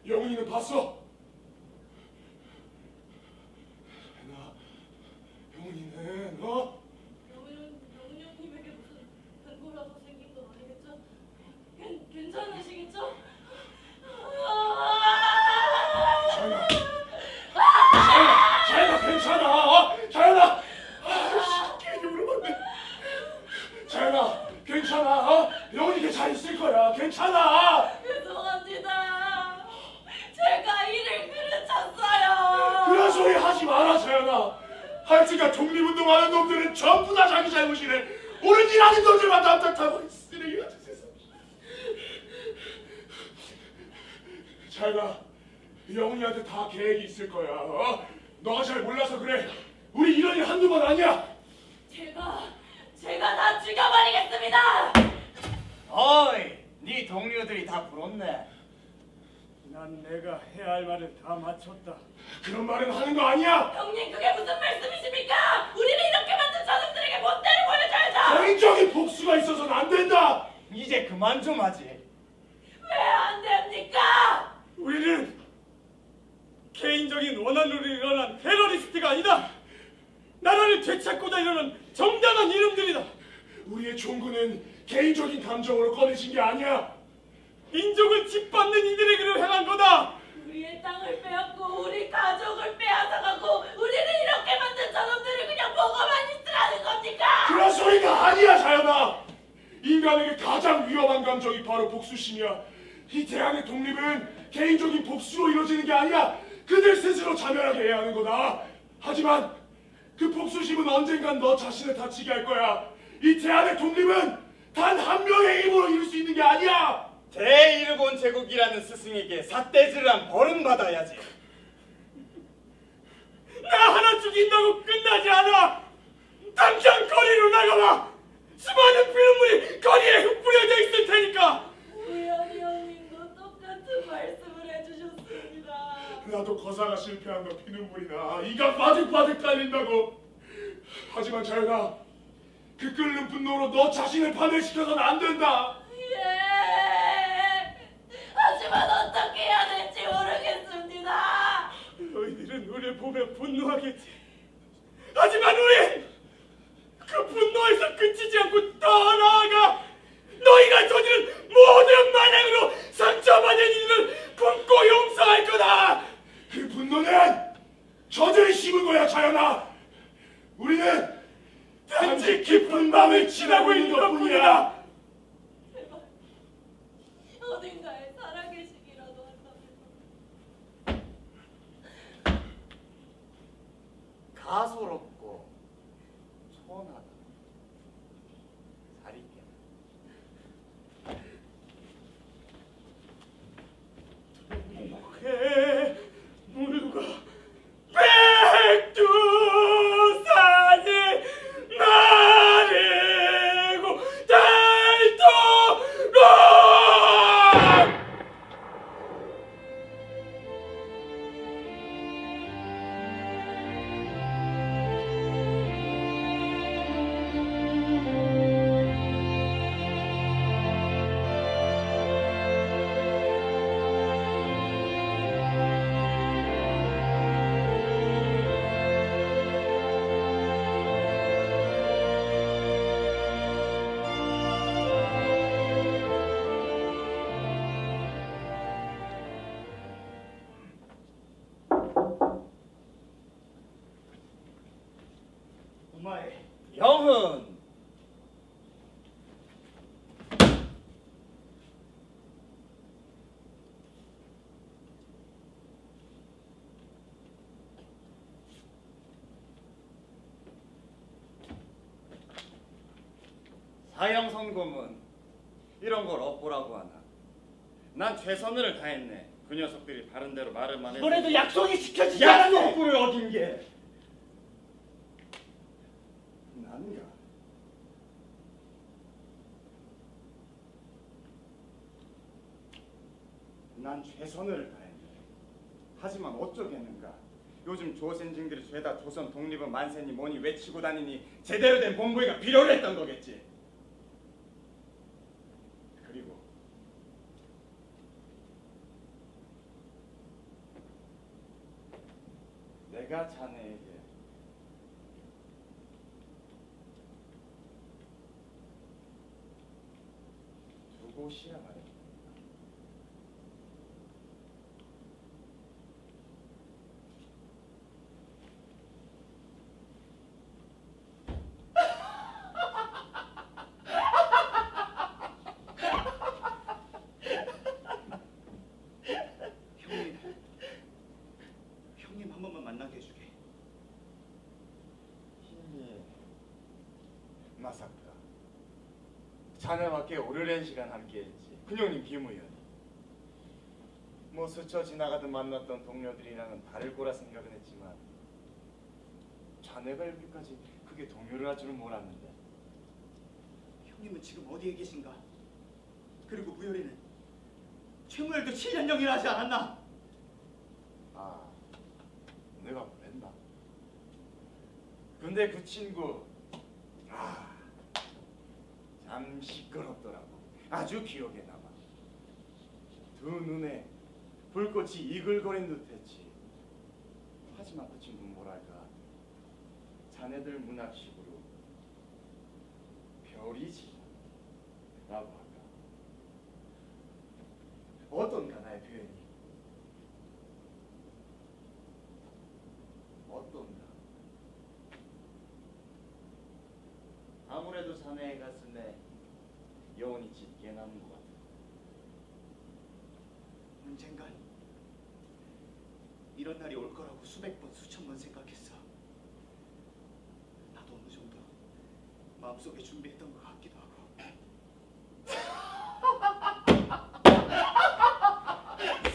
영훈이는 봤어? 나 영훈이는 영훈님에게 무슨 단고라도 생긴 건 아니겠죠? 괜찮으시겠죠? 자연아 괜찮아. 자연아. 괜히 울어봤네. 자연아 괜찮아. 영훈이 잘 있을 거야. 괜찮아. 죄송합니다. 제가 일을 그르쳤어요. 그런 소리 하지 마라 자연아. 하여튼간 독립운동하는 놈들은 전부 다 자기 잘못이네. 옳은 일 하는 놈들만 답답하고 쓰레기 같은 세상. 자연아 영훈이한테 다 계획이 있을 거야. 너가 잘 몰라서 그래. 우리 이런 일 한두 번 아니야. 제가 다 죽여버리겠습니다. 어이, 네 동료들이 다 부럽네. 난 내가 해야 할 말을 다 마쳤다. 그런 말은 하는 거 아니야. 형님 그게 무슨 말씀이십니까? 우리를 이렇게 만든 저놈들에게 본때를 보여줘야죠. 개인적인 복수가 있어서는 안 된다. 이제 그만 좀 하지. 왜 안 됩니까? 우리는 개인적인 원한으로 일어난 테러리스트가 아니다. 나라를 되찾고자 일어난 정당한 이름들이다. 우리의 총구는 개인적인 감정으로 꺼내진 게 아니야. 민족을 짓밟는 이들에게로 향한 거다. 우리의 땅을 빼앗고 우리 가족을 빼앗아가고 우리를 이렇게 만든 저놈들을 그냥 보고만 있으라는 겁니까? 그런 소리가 아니야 자연아. 인간에게 가장 위험한 감정이 바로 복수심이야. 이 대한의 독립은 개인적인 복수로 이루어지는 게 아니야. 그들 스스로 자멸하게 해야 하는 거다. 하지만 그 복수심은 언젠간 너 자신을 다치게 할 거야. 이 대한의 독립은 단 한 명의 힘으로 이룰 수 있는 게 아니야. 대일본 제국이라는 스승에게 삿대질한 벌은 받아야지. 나 하나 죽인다고 끝나지 않아. 당장 거리로 나가봐. 수많은 피눈물이 거리에 흩뿌려져 있을 테니까. 우연히 형님도 똑같은 말씀을 해주셨습니다. 나도 거사가 실패한 거 피눈물이 나. 이가 바득바득 달린다고. 하지만 자연아, 그 끓는 분노로 너 자신을 파멸시켜서는 안 된다. 예. 하지만 어떻게 해야 될지 모르겠습니다. 너희들은 우리를 보며 분노하겠지. 하지만 우리 그 분노에서 그치지 않고 더 나아가 너희가 저지른 모든 만행으로 상처받은 이들을 품고 용서할 거다. 그 분노는 저들이 심은 거야 자연아. 우리는 단지 깊은 밤을 지나고 있는 것뿐이야. 제발 어딘가에 살아계시기라도 한다면. 가소롭고 초원하다. 잘 있게. 물과 백두산이 마르고 닳도록. 엄마의 영훈. 사형 선고문 이런 걸 업보라고 하나. 난 최선을 다했네. 그 녀석들이 바른 대로 말을만 해도. 이번에도 약속이 지켜지지 않았네. 약속구를 어긴 게 난가? 난 최선을 다했네. 하지만 어쩌겠는가? 요즘 조선진들이 죄다 조선 독립은 만세니 뭐니 외치고 다니니 제대로 된 본부회가 필요로 했던 거겠지. 내가 자네에게 두 곳이라 말이야. 형님 한 번만 만나게 해주게. 형님, 마사카 자네와 꽤 오랜 시간 함께했지. 근형님 비무연이 뭐 스쳐 지나가듯 만났던 동료들이랑은 다를 거라 생각은 했지만 자네가 여기까지 그게 동요를 할 줄은 몰랐는데. 형님은 지금 어디에 계신가? 그리고 무열이는 최무열도 7년형이라 하지 않았나? 아, 내가 그랬나? 근데 그 친구 참 시끄럽더라고. 아주 기억에 남아. 두 눈에 불꽃이 이글거린 듯했지. 하지만 그 친구는 뭐랄까, 자네들 문학식으로 별이지 라고 할까. 어떤가 나의 표현이? 어떤가? 아무래도 자네의 가슴에 여운이 짙게 남은 것 같아. 언젠간 이런 날이 올 거라고 수백 번 수천 번 생각했어. 나도 어느 정도 마음속에 준비했던 것 같기도 하고.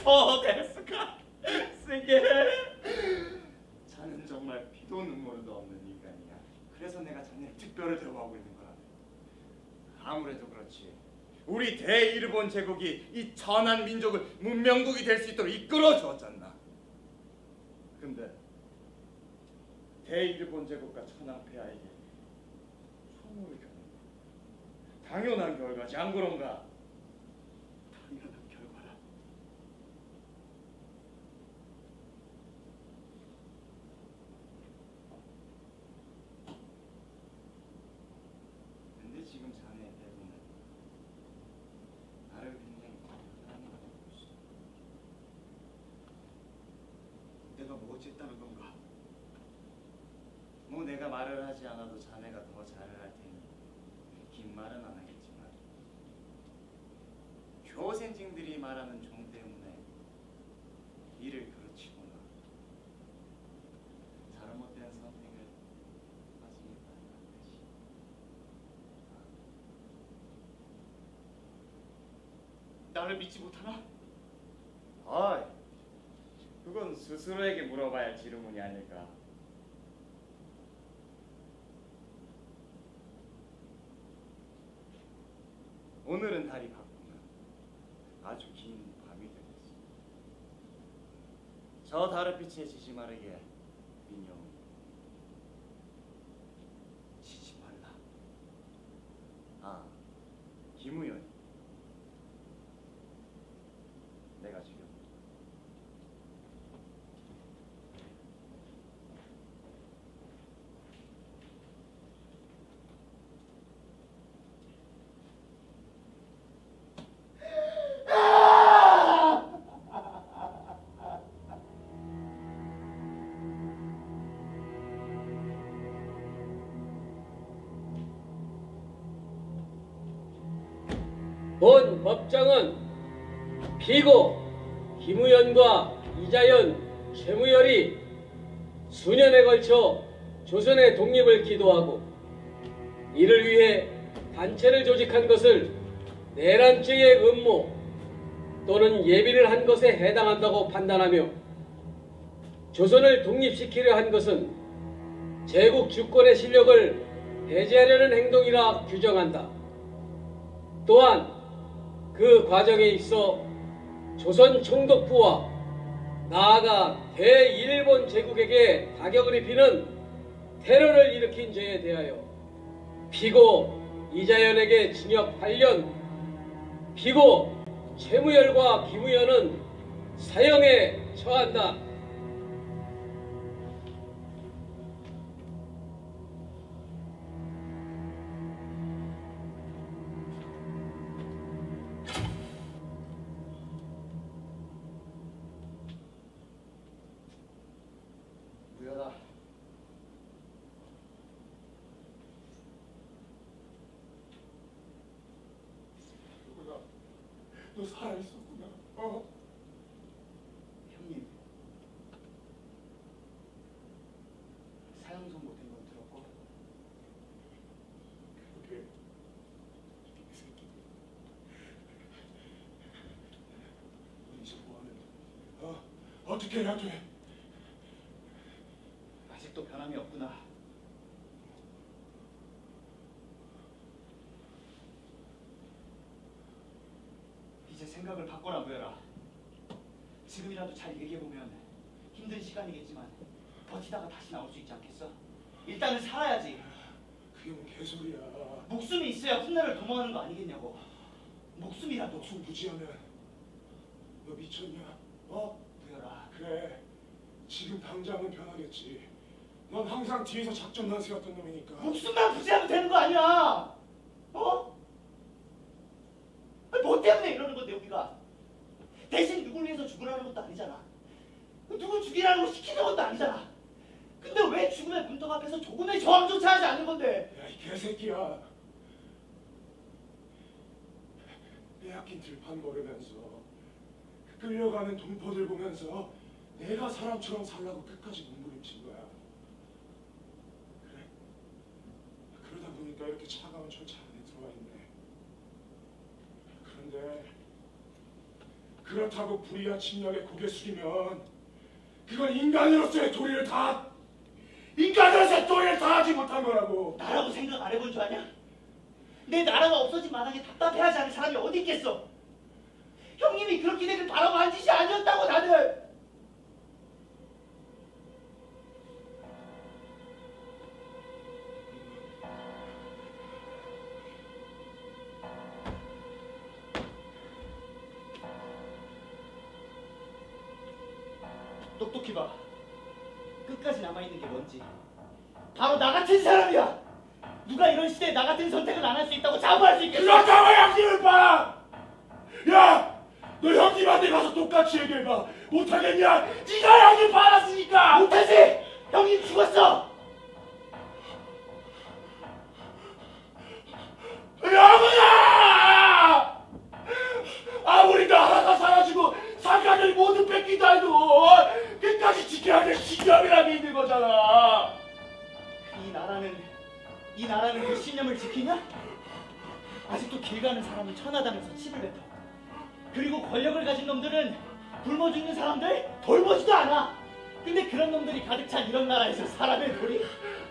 소데스카 쓰게. 자는 정말 피도 눈물도 없는 인간이야. 그래서 내가 자네를 특별히 대우하고 있는 거야. 아무래도 그렇지. 우리 대일본 제국이 이 천한 민족을 문명국이 될 수 있도록 이끌어 주었잖아. 근데 대일본 제국과 천황 폐하에게 총을 겨눈 당연한 결과지, 안 그런가? 당연한 결과라. 근데 지금 자네의 태도는 나를 굉장히 불편하게 하고 있어. 내가 뭐 어쨌다는 건가? 뭐 내가 말을 하지 않아도 자네가 더 잘을 할 테니 긴 말은 안 하겠지만, 교생진들이 말하는 종 때문에 일을 그르치거나 잘못된 선택을 하시겠다는 뜻이. 나를 믿지 못하나? 어이, 그건 스스로에게 물어봐야 할 질문이 아닐까. 오늘은 달이 밝구나. 아주 긴 밤이 되겠어. 저 달빛에 지지 마르게 민영. 지지 말라. 아, 김우연이. 내가 지금 본 법정은 피고 김우연과 이자연, 최무열이 수년에 걸쳐 조선의 독립을 기도하고 이를 위해 단체를 조직한 것을 내란죄의 음모 또는 예비를 한 것에 해당한다고 판단하며 조선을 독립시키려 한 것은 제국 주권의 실력을 배제하려는 행동이라 규정한다. 또한 그 과정에 있어 조선 총독부와 나아가 대일본 제국에게 타격을 입히는 테러를 일으킨 죄에 대하여 피고 이자연에게 징역 8년, 피고 최무열과 김우연은 사형에 처한다. 너 살아있었구나. 형님, 사형 선고된 건 들었고 그게 이 새끼. 너 이제 뭐하는? 어떻게 해야 돼? 아직도 변함이 없구나. 이제 생각을 바꿔라 무열아. 지금이라도 잘 얘기해보면 힘든 시간이겠지만 버티다가 다시 나올 수 있지 않겠어? 일단은 살아야지. 그게 뭐 개소리야. 목숨이 있어야 훗날을 도모하는 거 아니겠냐고. 목숨이라도. 목숨 부지하면 너 미쳤냐? 무열아, 그래. 지금 당장은 변하겠지. 넌 항상 뒤에서 작전만 세웠던 놈이니까. 목숨만 부지하면 되는 거 아니야. 뭐 때문에 이러는 건데 우리가? 대신 누굴 위해서 죽으라는 것도 아니잖아. 누굴 죽이라고 시키는 것도 아니잖아. 근데 왜 죽음의 문턱 앞에서 조금의 저항조차 하지 않는 건데? 야, 이 개새끼야. 빼앗긴 들판 걸으면서 끌려가는 동포들 보면서 내가 사람처럼 살라고 끝까지 몸부림친 거야. 그래? 그러다 보니까 이렇게 차가운 철차 안에 들어와 있네. 그런데 그렇다고 불의와 침략에 고개 숙이면 그건 인간으로서의 도리를 다하지 못한 거라고. 나라고 생각 안 해본 줄 아냐? 내 나라가 없어진 마당에 답답해하지 않은 사람이 어디 있겠어? 형님이 그렇게 되길 바라고 한 짓이 아니었다고 나는. 똑똑히 봐. 끝까지 남아있는 게 뭔지. 바로 나 같은 사람이야. 누가 이런 시대에 나 같은 선택을 안 할 수 있다고 자부할 수 있겠어? 그렇다고 형님을 봐! 야! 너 형님한테 가서 똑같이 얘기해봐. 못하겠냐? 네가 형님 받았으니까! 못하지! 형님 죽었어! 영훈아! 아무리 나 하나가 사라지고 상가들 모두 뺏긴다 해도 끝까지 지켜야 될 신념이라는 게 있는 거잖아. 이 나라는 그 신념을 지키냐? 아직도 길 가는 사람을 천하다면서 치를 뱉어. 그리고 권력을 가진 놈들은 굶어 죽는 사람들 돌보지도 않아. 근데 그런 놈들이 가득 찬 이런 나라에서 사람의 도리?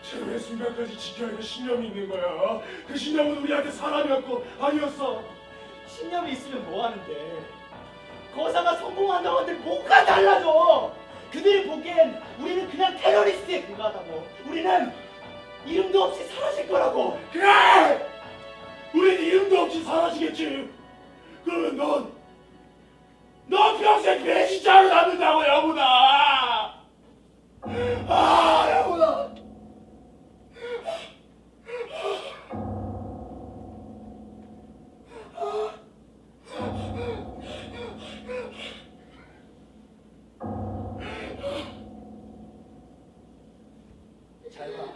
최후의 순간까지 지켜야 될 신념이 있는 거야. 그 신념은 우리한테 사람이었고 아니었어. 신념이 있으면 뭐 하는데? 거사가 성공한다고 한들 뭐가 달라져? 그들이 보기엔 우리는 그냥 테러리스트에 불과하다고. 우리는 이름도 없이 사라질 거라고. 그래! 우린 이름도 없이 사라지겠지. 그러면 넌 평생 배신자로 남는다고, 영훈아. 영훈아. 잘 봐.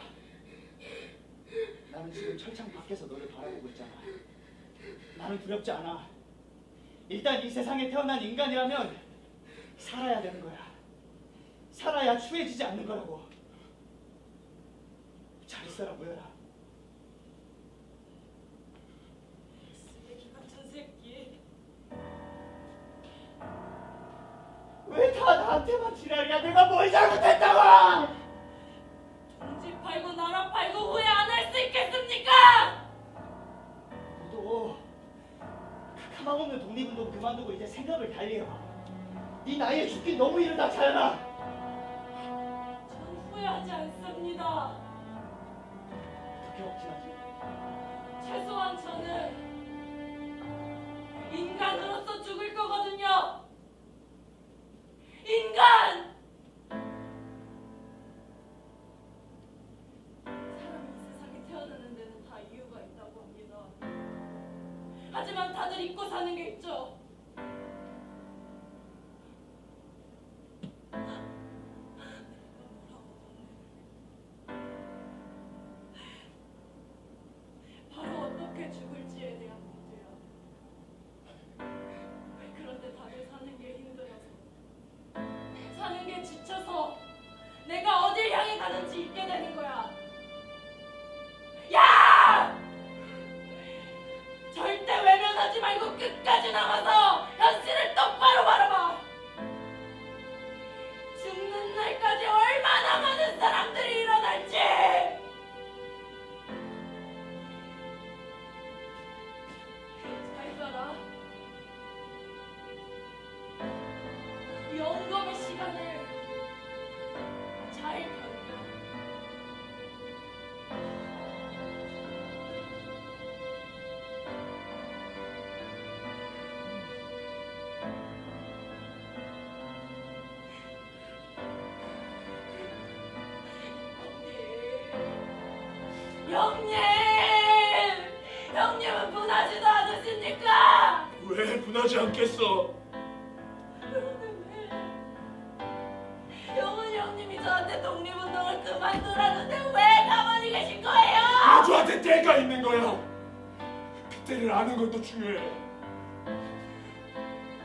나는 지금 철창 밖에서 너를 바라보고 있잖아. 나는 두렵지 않아. 일단 이 세상에 태어난 인간이라면 살아야 되는 거야. 살아야 추해지지 않는 거라고. 잘 있어라 무열아. 쓰레기 같은 새끼. 왜 다 나한테만 지랄이야? 내가 뭘 잘못했다고! 동지 팔고 나라 팔고 후회 안 할 수 있겠습니까? 너도 그 가망없는 독립운동 그만두고 이제 생각을 달리 해봐. 네 나이에 죽긴 너무 이르다 자연아. 전 후회하지 않습니다. 어떻게 확신하지? 최소한 저는 인간으로서 죽을 거거든요. 인간! 사람이 이 세상에 태어나는 데는 다 이유가 있다고 합니다. 하지만 다들 잊고 사는 게 있죠. 바로 어떻게 죽을지에 대한 문제야. 형님! 형님은 분하지도 않으십니까? 왜 분하지 않겠어? 형은 형님이 저한테 독립운동을 그만두라는데 왜 가만히 계신 거예요? 아주한테 때가 있는 거야. 그때를 아는 것도 중요해.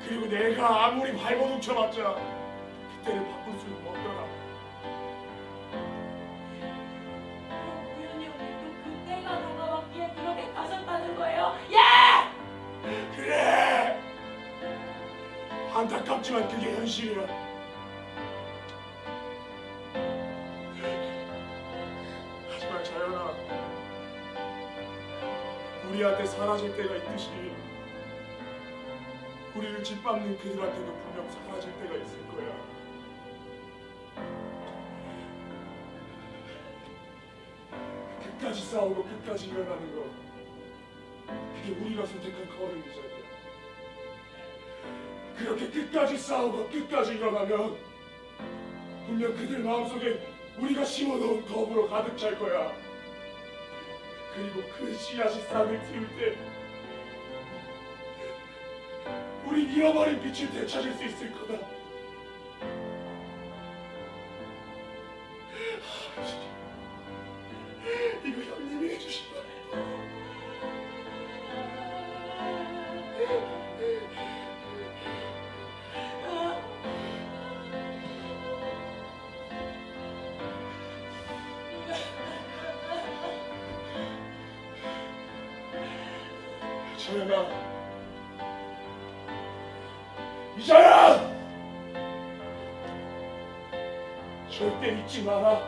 그리고 내가 아무리 발버둥 쳐봤자 그때를 바꿀 수는 없더라. 우연히 형님도 그때가 다가왔기에 그렇게 가셨다는 거예요? 예! 그래! 안타깝지만 그게 현실이야. 하지만 자연아, 우리한테 사라질 때가 있듯이 우리를 짓밟는 그들한테도 분명 사라질 때가 있을 거야. 끝까지 싸우고 끝까지 일어나는 거, 그게 우리가 선택한 걸음이잖아. 그렇게 끝까지 싸우고 끝까지 일어나면 분명 그들 마음속에 우리가 심어놓은 겁으로 가득 찰 거야. 그리고 그 씨앗이 싹을 틔울 때 우린 잃어버린 빛을 되찾을 수 있을 거다. 이거 형님이 해주신 거야. 자연아, 이자야! 절대 잊지 마라.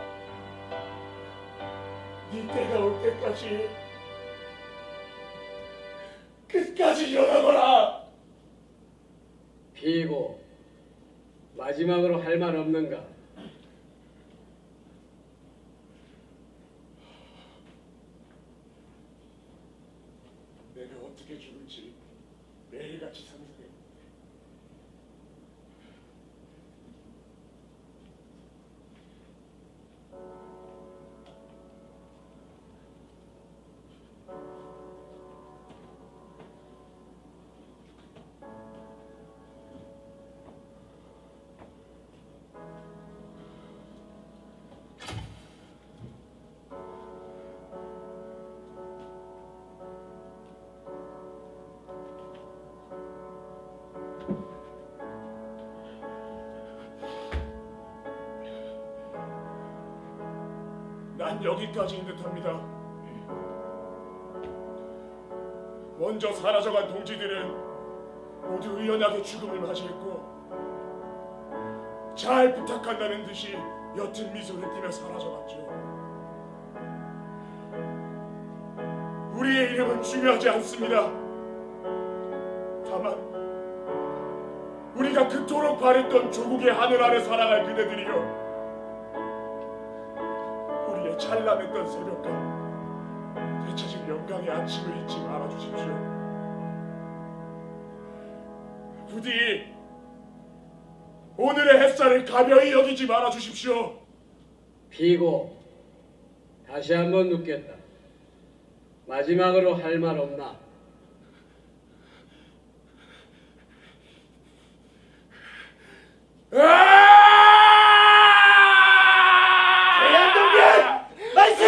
네 때가 올 때까지 끝까지 일어나거라. 비고 마지막으로 할 말 없는가? 내가 어떻게 죽을지 매일같이 상상해. 난 여기까지인 듯합니다. 먼저 사라져간 동지들은 모두 의연하게 죽음을 맞이했고 잘 부탁한다는 듯이 옅은 미소를 띠며 사라져갔죠. 우리의 이름은 중요하지 않습니다. 다만 우리가 그토록 바랬던 조국의 하늘 아래 살아갈 그대들이요, 우리의 찬란했던 새벽과 되찾은 영광의 아침을 잊지 말아주십시오. 부디 오늘의 햇살을 가벼이 여기지 말아주십시오. 비고 다시 한번 묻겠다. 마지막으로 할 말 없나? 대한독일 만세!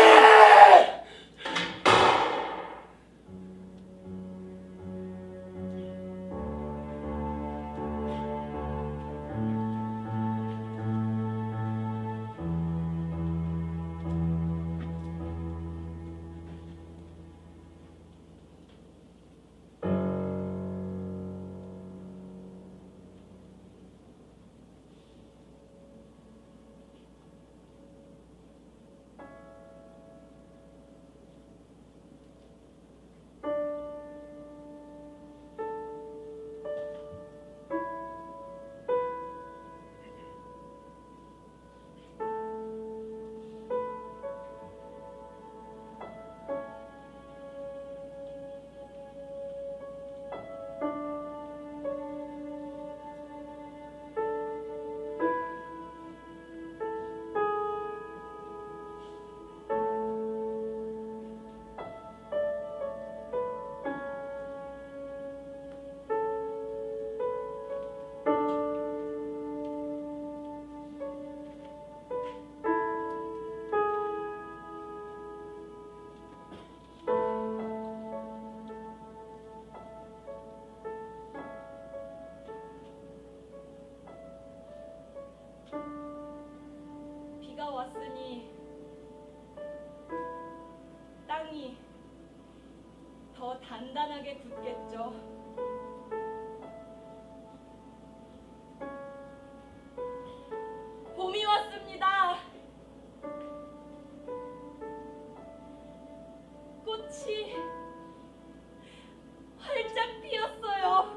더 단단하게 굳겠죠. 봄이 왔습니다. 꽃이 활짝 피었어요.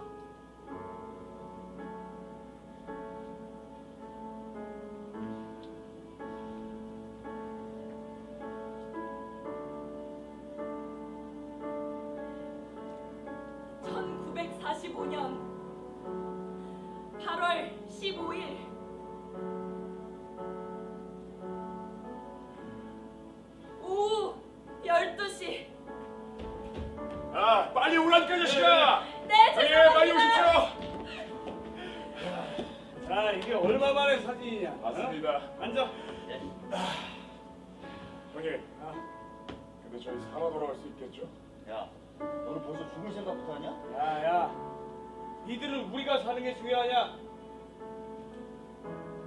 (1945년 8월 15일) 오후 12시. 아, 빨리 오라니까, 이 자식아! 네, 예, 빨리 죄송합니다. 오십시오! 자, 이게 얼마 만의 사진이냐? 맞습니다. 어? 앉아. 형님, 근데 저희 살아 돌아갈 수 있겠죠? 야, 너는 벌써 죽을 생각부터 하냐? 야, 니들은 우리가 사는 게 중요하냐?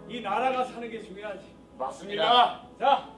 이 나라가 사는 게 중요하지. 맞습니다. 자,